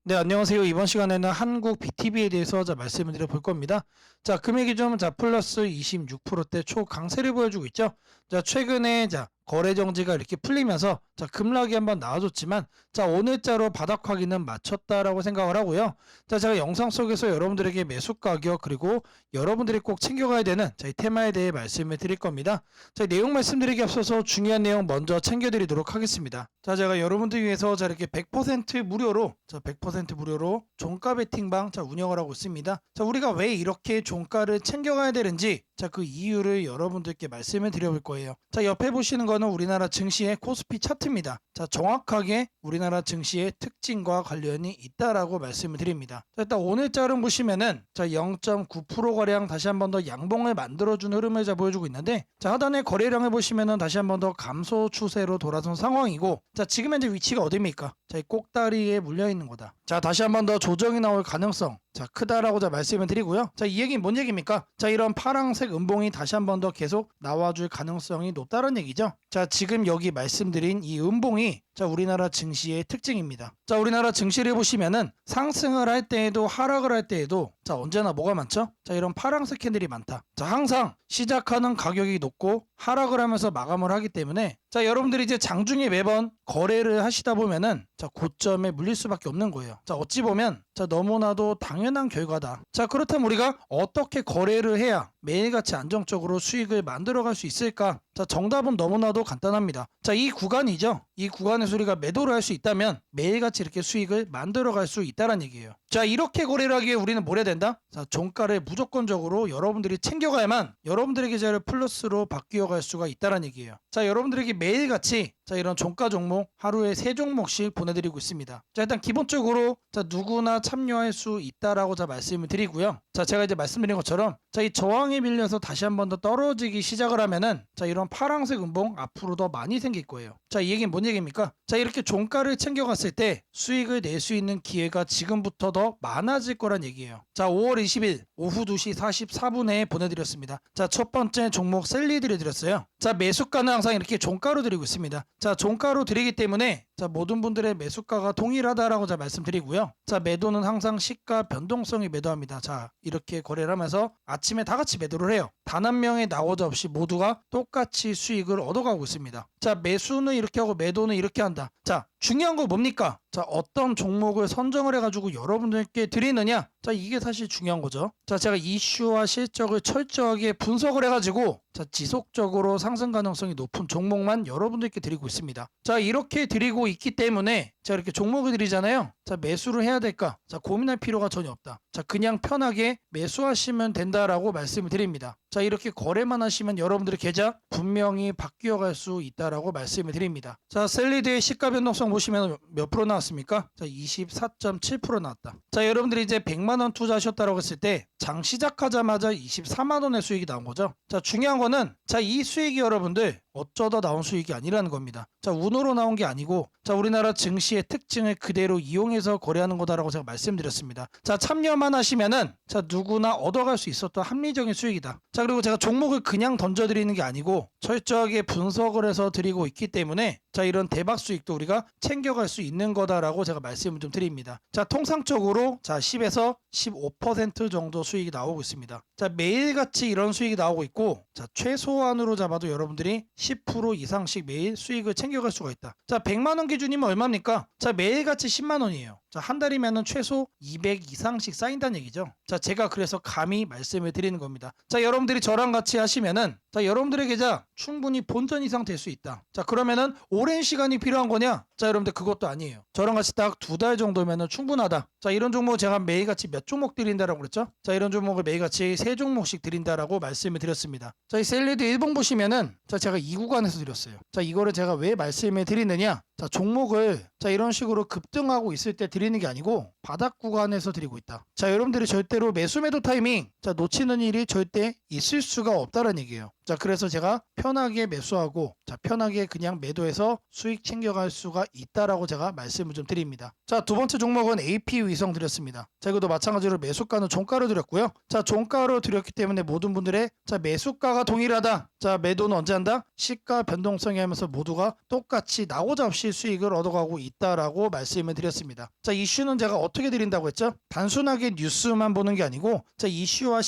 네, 안녕하세요. 이번 시간에는 한국 BTV에 대해서 말씀을 드려볼 겁니다. 금액이 좀 플러스 26%대 초강세를 보여주고 있죠. 최근에 거래 정지가 이렇게 풀리면서 급락이 한번 나와줬지만 오늘자로 바닥 확인은 마쳤다라고 생각을 하고요. 제가 영상 속에서 여러분들에게 매수 가격 그리고 여러분들이 꼭 챙겨가야 되는 이 테마에 대해 말씀을 드릴 겁니다. 내용 말씀드리기 앞서서 중요한 내용 먼저 챙겨드리도록 하겠습니다. 제가 여러분들 위해서 이렇게 100% 무료로 100% 무료로 종가 베팅방 운영을 하고 있습니다. 우리가 왜 이렇게 종가를 챙겨가야 되는지 그 이유를 여러분들께 말씀을 드려볼 거예요. 옆에 보시는 거는 우리나라 증시의 코스피 차트입니다. 정확하게 우리나라 증시의 특징과 관련이 있다라고 말씀을 드립니다. 일단 오늘자를 보시면은 0.9%가량 다시 한 번 더 양봉을 만들어주는 흐름을 보여주고 있는데 하단의 거래량을 보시면은 다시 한 번 더 감소 추세로 돌아선 상황이고 지금 현재 위치가 어디입니까? 이 꼭다리에 물려 있는 거다. 다시 한 번 더 조정이 나올 가능성 크다라고 말씀을 드리고요. 이 얘기는 뭔 얘기입니까? 이런 파란색 음봉이 다시 한 번 더 계속 나와줄 가능성이 높다는 얘기죠. 지금 여기 말씀드린 이 음봉이 우리나라 증시의 특징입니다. 우리나라 증시를 보시면은 상승을 할 때에도 하락을 할 때에도 언제나 뭐가 많죠? 이런 파란색 캔들이 많다. 항상 시작하는 가격이 높고 하락을 하면서 마감을 하기 때문에 여러분들이 이제 장중에 매번 거래를 하시다 보면은 고점에 물릴 수밖에 없는 거예요. 어찌 보면 너무나도 당연한 결과다. 그렇다면 우리가 어떻게 거래를 해야 매일같이 안정적으로 수익을 만들어갈 수 있을까? 정답은 너무나도 간단합니다. 이 구간이죠. 이 구간에서 우리가 매도를 할 수 있다면 매일같이 이렇게 수익을 만들어갈 수 있다는 얘기예요. 이렇게 거래를 하기에 우리는 뭘 해야 된다? 종가를 무조건적으로 여러분들이 챙겨가야만 여러분들에게 플러스로 바뀌어갈 수가 있다는 얘기예요. 여러분들에게 매일같이 이런 종가 종목 하루에 3종목씩 보내드리고 있습니다. 일단 기본적으로 누구나 참여할 수 있다라고 말씀을 드리고요. 제가 이제 말씀드린 것처럼 이 저항에 밀려서 다시 한 번 더 떨어지기 시작을 하면은 이런 파란색 음봉 앞으로 더 많이 생길 거예요. 이 얘기는 뭔 얘기입니까? 이렇게 종가를 챙겨갔을 때 수익을 낼 수 있는 기회가 지금부터 더 많아질 거란 얘기예요. 5월 20일 오후 2시 44분에 보내드렸습니다. 첫 번째 종목 셀리드를 드렸어요. 매수가는 항상 이렇게 종가로 드리고 있습니다. 종가로 드리기 때문에 모든 분들의 매수가가 동일하다라고 말씀드리고요. 매도는 항상 시가 변동성이 매도합니다. 이렇게 거래를 하면서 아침에 다 같이 매도를 해요. 단 한 명의 낙오자 없이 모두가 똑같이 수익을 얻어가고 있습니다. 매수는 이렇게 하고 매도는 이렇게 한다. 중요한 거 뭡니까? 어떤 종목을 선정을 해가지고 여러분들께 드리느냐? 이게 사실 중요한 거죠. 제가 이슈와 실적을 철저하게 분석을 해가지고 지속적으로 상승 가능성이 높은 종목만 여러분들께 드리고 있습니다. 이렇게 드리고 있기 때문에 이렇게 종목을 드리잖아요. 매수를 해야 될까? 고민할 필요가 전혀 없다. 그냥 편하게 매수하시면 된다라고 말씀을 드립니다. 이렇게 거래만 하시면 여러분들의 계좌 분명히 바뀌어갈 수 있다라고 말씀을 드립니다. 셀리드의 시가 변동성 보시면 몇 프로 나왔습니까? 24.7% 나왔다. 여러분들이 이제 100만 원 투자하셨다고 했을 때 장 시작하자마자 24만 원의 수익이 나온 거죠. 중요한 거는 이 수익이 여러분들 어쩌다 나온 수익이 아니라는 겁니다. 운으로 나온 게 아니고 우리나라 증시의 특징을 그대로 이용해서 거래하는 거다라고 제가 말씀드렸습니다. 참여만 하시면은 누구나 얻어갈 수 있었던 합리적인 수익이다. 그리고 제가 종목을 그냥 던져드리는 게 아니고 철저하게 분석을 해서 드리고 있기 때문에 이런 대박 수익도 우리가 챙겨갈 수 있는 거다라고 제가 말씀을 좀 드립니다. 통상적으로 10에서 15% 정도 수익이 나오고 있습니다. 매일같이 이런 수익이 나오고 있고 최소한으로 잡아도 여러분들이 10% 이상씩 매일 수익을 챙겨갈 수가 있다. 100만 원 기준이면 얼마입니까? 매일같이 10만 원이에요. 한 달이면 최소 200 이상씩 쌓인다는 얘기죠. 제가 그래서 감히 말씀을 드리는 겁니다. 여러분들이 저랑 같이 하시면은 여러분들의 계좌 충분히 본전 이상 될 수 있다. 그러면은 오랜 시간이 필요한 거냐? 여러분들 그것도 아니에요. 저랑 같이 딱 2달 정도면은 충분하다. 이런 종목 제가 매일같이 몇 종목 드린다라고 그랬죠? 이런 종목을 매일같이 3종목씩 드린다라고 말씀을 드렸습니다. 이 셀리드 1봉 보시면은 제가 이 구간에서 드렸어요. 이거를 제가 왜 말씀을 드리느냐? 종목을 이런 식으로 급등하고 있을 때 드리는 게 아니고 바닥 구간에서 드리고 있다. 여러분들이 절대로 매수 매도 타이밍 놓치는 일이 절대 있을 수가 없다는 얘기예요. 자, 그래서 제가 편하게 매수하고 자, 편하게 그냥 매도해서 수익 챙겨갈 수가 있다라고 제가 말씀을 좀 드립니다. 자, 두 번째 종목은 AP 위성 드렸습니다. 자, 이것도 마찬가지로 매수가는 종가로 드렸고요. 자, 종가로 드렸기 때문에 모든 분들의 자, 매수가가 동일하다. 자, 매도는 언제 한다? 시가 변동성이 하면서 모두가 똑같이 나오자 없이 수익을 얻어가고 있다라고 말씀을 드렸습니다. 자, 이슈는 제가 어떻게 드린다고 했죠? 단순하게 뉴스만 보는 게 아니고 자, 이슈와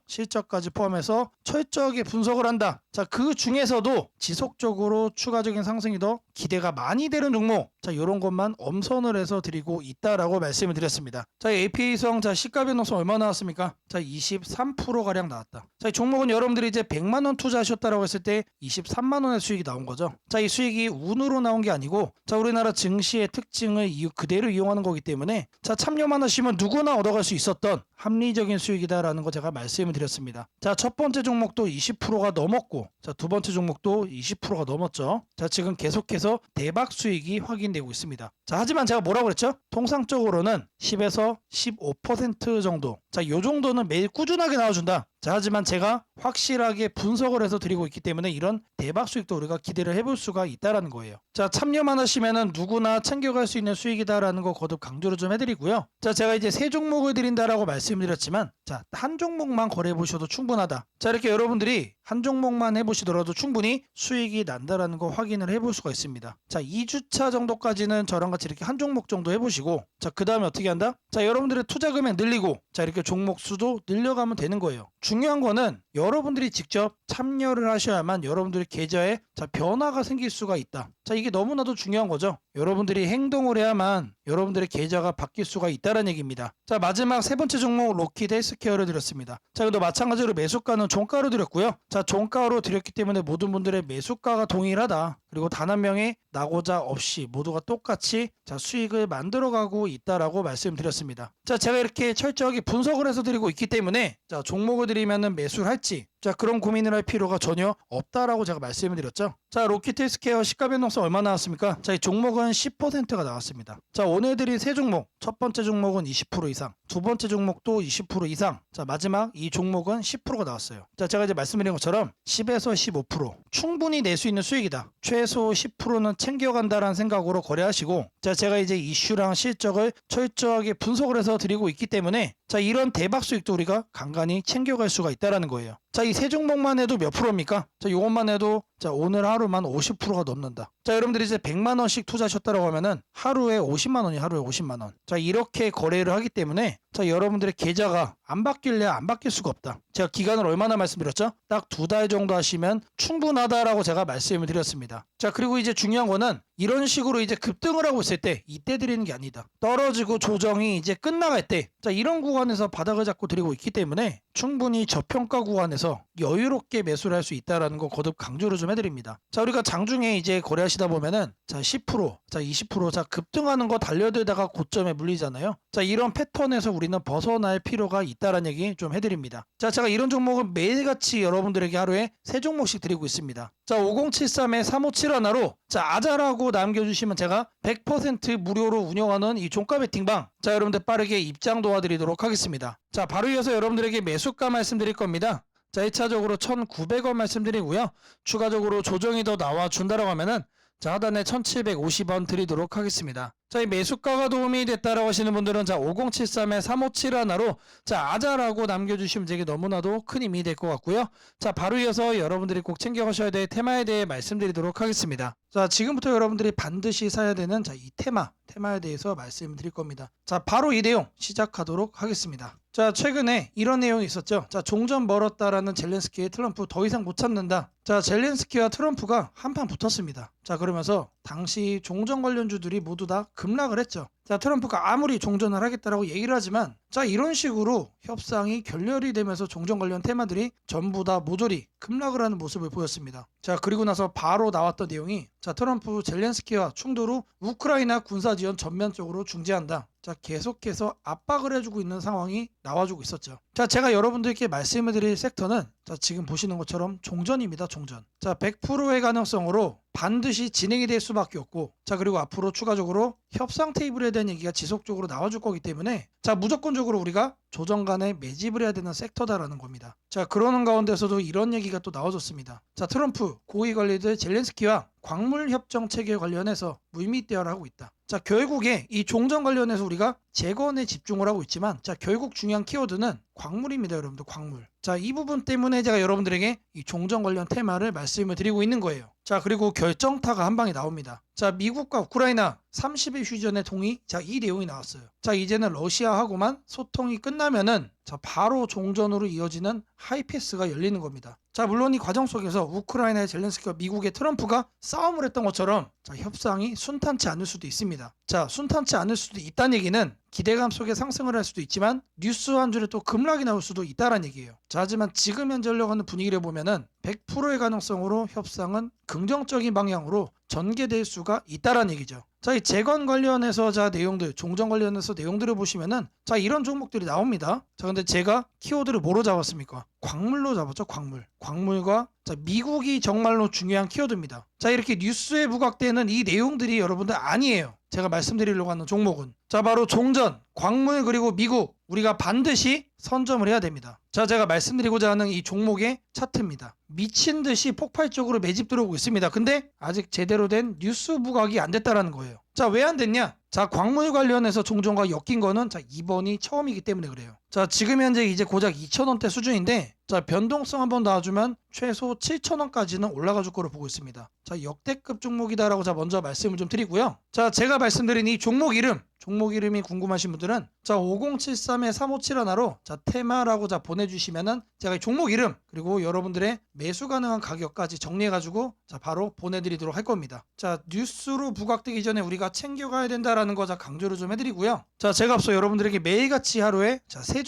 실적까지 포함해서 철저하게 분석을 한다. 자, 그 중에서도 지속적으로 추가적인 상승이 더 기대가 많이 되는 종목, 자, 이런 것만 엄선을 해서 드리고 있다라고 말씀을 드렸습니다. 자, AP성 자, 시가 변동성 얼마 나왔습니까? 자, 23% 가량 나왔다. 자, 이 종목은 여러분들이 이제 100만 원 투자하셨다라고 했을 때 23만 원의 수익이 나온 거죠. 자, 이 수익이 운으로 나온 게 아니고 자, 우리나라 증시의 특징을 그대로 이용하는 거기 때문에 자, 참여만 하시면 누구나 얻어갈 수 있었던 합리적인 수익이다라는 거 제가 말씀을 드렸습니다. 자, 첫 번째 종목도 20%가 넘었고 자, 두 번째 종목도 20%가 넘었죠. 자, 지금 계속해서 대박 수익이 확인되고 있습니다. 자, 하지만 제가 뭐라고 그랬죠? 통상적으로는 10에서 15% 정도. 자, 요 정도는 매일 꾸준하게 나와준다. 자, 하지만 제가 확실하게 분석을 해서 드리고 있기 때문에 이런 대박 수익도 우리가 기대를 해볼 수가 있다라는 거예요. 자, 참여만 하시면은 누구나 챙겨갈 수 있는 수익이다라는 거 거듭 강조를 좀 해드리고요. 자, 제가 이제 세 종목을 드린다라고 말씀드렸지만 자, 한 종목만 거래해 보셔도 충분하다. 자, 이렇게 여러분들이 한 종목만 해보시더라도 충분히 수익이 난다라는 거 확인을 해볼 수가 있습니다. 자, 2주차 정도까지는 저랑 같이 이렇게 한 종목 정도 해보시고 자, 그 다음에 어떻게 한다? 자, 여러분들의 투자 금액 늘리고 자, 이렇게 종목 수도 늘려가면 되는 거예요. 중요한 거는 여러분들이 직접 참여를 하셔야만 여러분들의 계좌에 자, 변화가 생길 수가 있다. 자, 이게 너무나도 중요한 거죠. 여러분들이 행동을 해야만 여러분들의 계좌가 바뀔 수가 있다는 얘기입니다. 자, 마지막 세 번째 종목 로키드 헬스케어를 드렸습니다. 자, 이것도 마찬가지로 매수가는 종가로 드렸고요. 자, 종가로 드렸기 때문에 모든 분들의 매수가가 동일하다. 그리고 단 한 명의 나고자 없이 모두가 똑같이 자, 수익을 만들어가고 있다라고 말씀드렸습니다. 자, 제가 이렇게 철저하게 분석을 해서 드리고 있기 때문에 자, 종목을 드리면은 매수를 할지 자, 그런 고민을 할 필요가 전혀 없다라고 제가 말씀을 드렸죠. 자, 로키드 헬스케어 시가 변동성 얼마 나왔습니까? 자, 이 종목은 10%가 나왔습니다. 자, 오늘 드린 세 종목, 첫 번째 종목은 20% 이상, 두 번째 종목도 20% 이상, 자, 마지막 이 종목은 10%가 나왔어요. 자, 제가 이제 말씀드린 것처럼 10에서 15% 충분히 낼 수 있는 수익이다. 최소 10%는 챙겨간다라는 생각으로 거래하시고 자, 제가 이제 이슈랑 실적을 철저하게 분석을 해서 드리고 있기 때문에 자, 이런 대박 수익도 우리가 간간히 챙겨갈 수가 있다라는 거예요. 자, 이 세 종목만 해도 몇 프로입니까? 자, 요것만 해도 자, 오늘 하루만 50%가 넘는다. 자, 여러분들이 이제 100만 원씩 투자하셨다고 하면은 하루에 50만 원이 하루에 50만 원. 자, 이렇게 거래를 하기 때문에 자, 여러분들의 계좌가 안 바뀔래 안 바뀔 수가 없다. 제가 기간을 얼마나 말씀드렸죠? 딱 2달 정도 하시면 충분하다라고 제가 말씀을 드렸습니다. 자, 그리고 이제 중요한 거는 이런 식으로 이제 급등을 하고 있을 때 이때 드리는 게 아니다. 떨어지고 조정이 이제 끝나갈 때 자, 이런 구간에서 바닥을 잡고 드리고 있기 때문에 충분히 저평가 구간에서 여유롭게 매수를 할 수 있다라는 거 거듭 강조를 좀 해드립니다. 자, 우리가 장중에 이제 거래하시다 보면은 자, 10%, 자, 20%, 자, 급등하는 거 달려들다가 고점에 물리잖아요. 자, 이런 패턴에서 우리는 벗어날 필요가 있다라는 얘기 좀 해드립니다. 자, 제가 이런 종목은 매일같이 여러분들에게 하루에 3종목씩 드리고 있습니다. 자, 5073에 357 하나로 자, 아자라고 남겨주시면 제가 100% 무료로 운영하는 이 종가 베팅방 자, 여러분들 빠르게 입장 도와드리도록 하겠습니다. 자, 바로 이어서 여러분들에게 매수가 말씀드릴 겁니다. 자, 1차적으로 1,900원 말씀드리고요. 추가적으로 조정이 더 나와준다라고 하면은 자, 하단에 1,750원 드리도록 하겠습니다. 자, 이 매수가가 도움이 됐다라고 하시는 분들은 자, 5073에 357 하나로 자, 아자라고 남겨주시면 되게 너무나도 큰 힘이 될 것 같고요. 자, 바로 이어서 여러분들이 꼭 챙겨가셔야 될 테마에 대해 말씀드리도록 하겠습니다. 자, 지금부터 여러분들이 반드시 사야 되는 자, 이 테마에 대해서 말씀드릴 겁니다. 자, 바로 이 내용 시작하도록 하겠습니다. 자, 최근에 이런 내용이 있었죠. 자, 종전 멀었다라는 젤렌스키의 트럼프 더 이상 못 참는다. 자, 젤렌스키와 트럼프가 한판 붙었습니다. 자, 그러면서 당시 종전 관련주들이 모두 다 급락을 했죠. 자, 트럼프가 아무리 종전을 하겠다라고 얘기를 하지만 자, 이런 식으로 협상이 결렬이 되면서 종전 관련 테마들이 전부 다 모조리 급락을 하는 모습을 보였습니다. 자, 그리고 나서 바로 나왔던 내용이 자, 트럼프 젤렌스키와 충돌 후 우크라이나 군사 지원 전면적으로 중지한다. 자, 계속해서 압박을 해주고 있는 상황이 나와주고 있었죠. 자, 제가 여러분들께 말씀을 드릴 섹터는 자, 지금 보시는 것처럼 종전입니다. 종전. 자, 100%의 가능성으로 반드시 진행이 될 수밖에 없고 자, 그리고 앞으로 추가적으로 협상 테이블에 대한 얘기가 지속적으로 나와줄 거기 때문에 자 무조건적으로 우리가 조정간에 매집을 해야 되는 섹터다라는 겁니다. 자 그러는 가운데서도 이런 얘기가 또 나와줬습니다. 자 트럼프 고위 관리들 젤렌스키와 광물 협정 체결 관련해서 물밑 대화를 하고 있다. 자 결국에 이 종전 관련해서 우리가 재건에 집중을 하고 있지만 자 결국 중요한 키워드는 광물입니다. 여러분들 광물. 자 이 부분 때문에 제가 여러분들에게 이 종전 관련 테마를 말씀을 드리고 있는 거예요. 자 그리고 결정타가 한 방에 나옵니다. 자 미국과 우크라이나 30일 휴전의 동의. 자 이 내용이 나왔어요. 자 이제는 러시아하고만 소통이 끝나면은 자 바로 종전으로 이어지는 하이패스가 열리는 겁니다. 자 물론 이 과정 속에서 우크라이나의 젤렌스키와 미국의 트럼프가 싸움을 했던 것처럼 자 협상이 순탄치 않을 수도 있습니다. 자 순탄치 않을 수도 있다는 얘기는 기대감 속에 상승을 할 수도 있지만 뉴스 한 줄에 또 급락이 나올 수도 있다는 얘기예요. 자 하지만 지금 현재 흘러가는 분위기를 보면은 100%의 가능성으로 협상은 긍정적인 방향으로 전개될 수가 있다는 얘기죠. 자, 이 재건 관련해서 자 내용들, 종전 관련해서 내용들을 보시면은 자 이런 종목들이 나옵니다. 자, 근데 제가 키워드를 뭐로 잡았습니까? 광물로 잡았죠, 광물. 광물과 자 미국이 정말로 중요한 키워드입니다. 자, 이렇게 뉴스에 부각되는 이 내용들이 여러분들 아니에요. 제가 말씀드리려고 하는 종목은 자 바로 종전, 광물 그리고 미국 우리가 반드시 선점을 해야 됩니다. 자 제가 말씀드리고자 하는 이 종목의 차트입니다. 미친 듯이 폭발적으로 매집 들어오고 있습니다. 근데 아직 제대로 된 뉴스 부각이 안 됐다라는 거예요. 자 왜 안 됐냐? 자 광물 관련해서 종전과 엮인 거는 자 이번이 처음이기 때문에 그래요. 자 지금 현재 이제 고작 2,000원대 수준인데 자 변동성 한번 놔주면 최소 7,000원까지는 올라가 줄 거로 보고 있습니다. 자 역대급 종목이다라고 자 먼저 말씀을 좀 드리고요. 자 제가 말씀드린 이 종목 이름이 궁금하신 분들은 자 5073-3571로 자 테마라고 자 보내주시면은 제가 이 종목 이름 그리고 여러분들의 매수 가능한 가격까지 정리해가지고 자 바로 보내드리도록 할 겁니다. 자 뉴스로 부각되기 전에 우리가 챙겨가야 된다라는 거 자 강조를 좀 해드리고요. 자 제가 앞서 여러분들에게 매일같이 하루에 자 세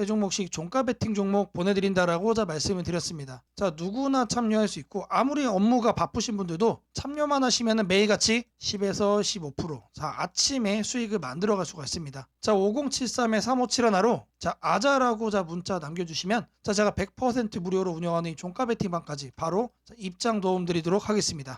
종목씩 종가 베팅 종목 보내드린다라고 자 말씀을 드렸습니다. 자 누구나 참여할 수 있고 아무리 업무가 바쁘신 분들도 참여만 하시면은 매일같이 10에서 15% 자 아침에 수익을 만들어갈 수가 있습니다. 자 5073-3571로 자 아자라고 자 문자 남겨주시면 자 제가 100% 무료로 운영하는 이 종가 베팅방까지 바로 자, 입장 도움 드리도록 하겠습니다.